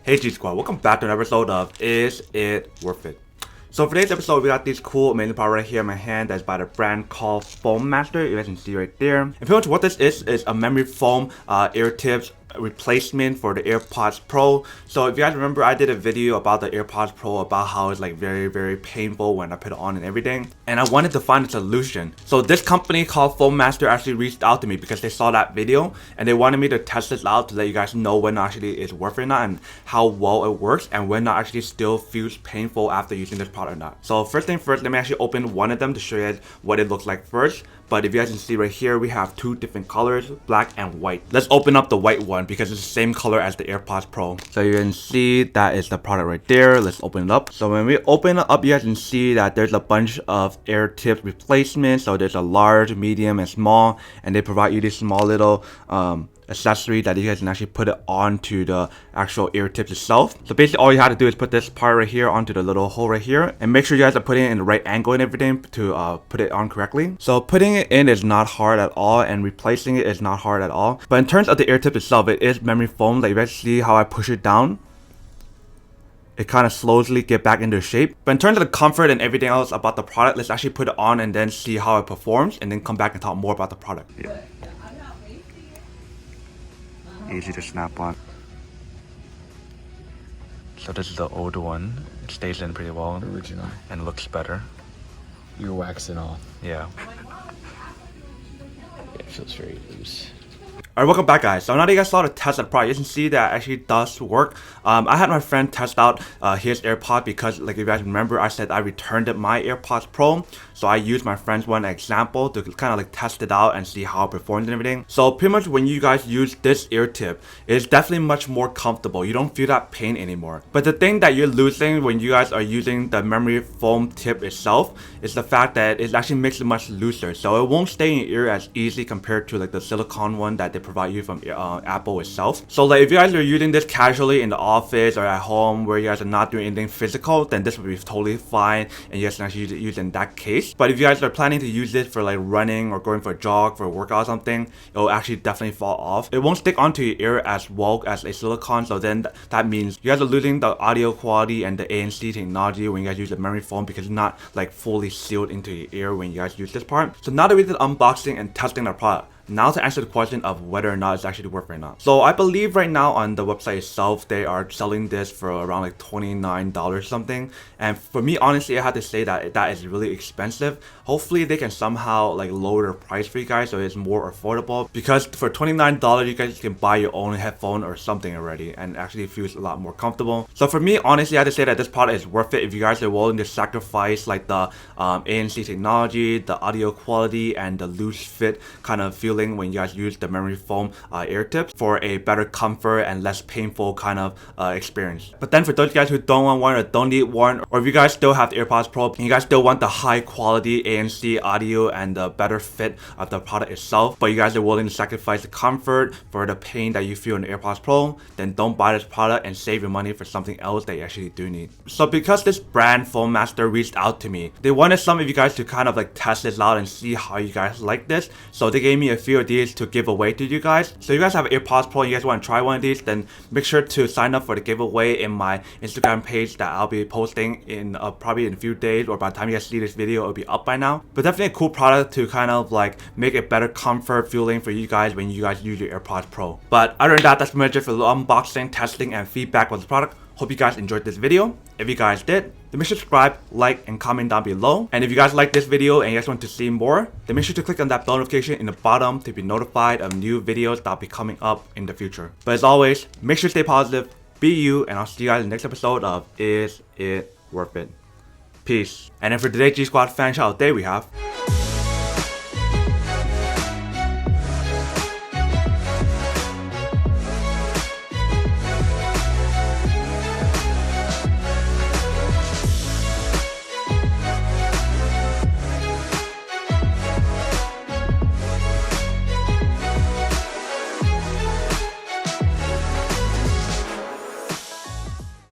Hey G Squad, welcome back to an episode of Is It Worth It? So for today's episode, we got this cool amazing product right here in my hand that's by the brand called Foam Master. You guys can see right there. And pretty much what this is a memory foam ear tips replacement for the Airpods Pro. So if you guys remember, I did a video about the Airpods Pro about how it's like very painful when I put it on and everything, and I wanted to find a solution. So this company called Foam Master actually reached out to me because they saw that video and they wanted me to test this out to let you guys know when actually it's worth it or not and how well it works and when it actually still feels painful after using this product or not. So first thing first, let me actually open one of them to show you guys what it looks like first. But if you guys can see right here, we have two different colors, black and white. Let's open up the white one because it's the same color as the AirPods Pro. So you can see that is the product right there. Let's open it up. So when we open it up, you guys can see that there's a bunch of air tips replacements. So there's a large, medium, and small, and they provide you this small little accessory that you guys can actually put it onto the actual ear tips itself. So basically all you have to do is put this part right here onto the little hole right here and make sure you guys are putting it in the right angle and everything to put it on correctly. So putting it in is not hard at all and replacing it is not hard at all. But in terms of the ear tip itself, it is memory foam. Like you guys see how I push it down, it kind of slowly get back into shape. But in terms of the comfort and everything else about the product, let's actually put it on and then see how it performs and then come back and talk more about the product. Yeah. Easy to snap on. So this is the old one. It stays in pretty well. Original. And looks better. Earwax and all. Yeah. It feels very loose. Alright, welcome back guys. So now that you guys saw the test of the product, you can see that it actually does work. I had my friend test out his AirPod because, like, if you guys remember, I said I returned my AirPods Pro. So I used my friend's one example to kind of like test it out and see how it performs and everything. So pretty much when you guys use this ear tip, it's definitely much more comfortable. You don't feel that pain anymore. But the thing that you're losing when you guys are using the memory foam tip itself is the fact that it actually makes it much looser. So it won't stay in your ear as easy compared to like the silicone one that they provide you from Apple itself. So like if you guys are using this casually in the office or at home where you guys are not doing anything physical, then this would be totally fine and you guys can actually use it in that case. But if you guys are planning to use this for like running or going for a jog, for a workout or something, it will actually definitely fall off. It won't stick onto your ear as well as a silicone, so then that means you guys are losing the audio quality and the ANC technology when you guys use the memory foam because it's not like fully sealed into your ear when you guys use this part. So now that we did unboxing and testing the product, now to answer the question of whether or not it's actually worth it or not. So I believe right now on the website itself, they are selling this for around like $29 something. And for me, honestly, I have to say that that is really expensive. Hopefully they can somehow like lower the price for you guys so it's more affordable, because for $29 you guys can buy your own headphone or something already and actually feels a lot more comfortable. So for me, honestly, I have to say that this product is worth it if you guys are willing to sacrifice like the ANC technology, the audio quality, and the loose fit kind of feeling when you guys use the memory foam ear tips for a better comfort and less painful kind of experience. But then for those guys who don't want one or don't need one, or if you guys still have the AirPods Pro and you guys still want the high quality ANC audio and the better fit of the product itself, but you guys are willing to sacrifice the comfort for the pain that you feel in the AirPods Pro, then don't buy this product and save your money for something else that you actually do need. So because this brand Foam Master reached out to me, they wanted some of you guys to kind of like test this out and see how you guys like this. So they gave me a few of these to give away to you guys. So if you guys have AirPods Pro and you guys want to try one of these, then make sure to sign up for the giveaway in my Instagram page that I'll be posting in probably in a few days, or by the time you guys see this video it'll be up by now. But definitely a cool product to kind of like make a better comfort feeling for you guys when you guys use your AirPods Pro. But other than that, that's pretty much it for the unboxing, testing, and feedback on the product. Hope you guys enjoyed this video. If you guys did, then make sure to subscribe, like, and comment down below. And if you guys like this video and you guys want to see more, then make sure to click on that bell notification in the bottom to be notified of new videos that'll be coming up in the future. But as always, make sure to stay positive, be you, and I'll see you guys in the next episode of Is It Worth It? Peace. And then for today's G Squad fan shout out day, we have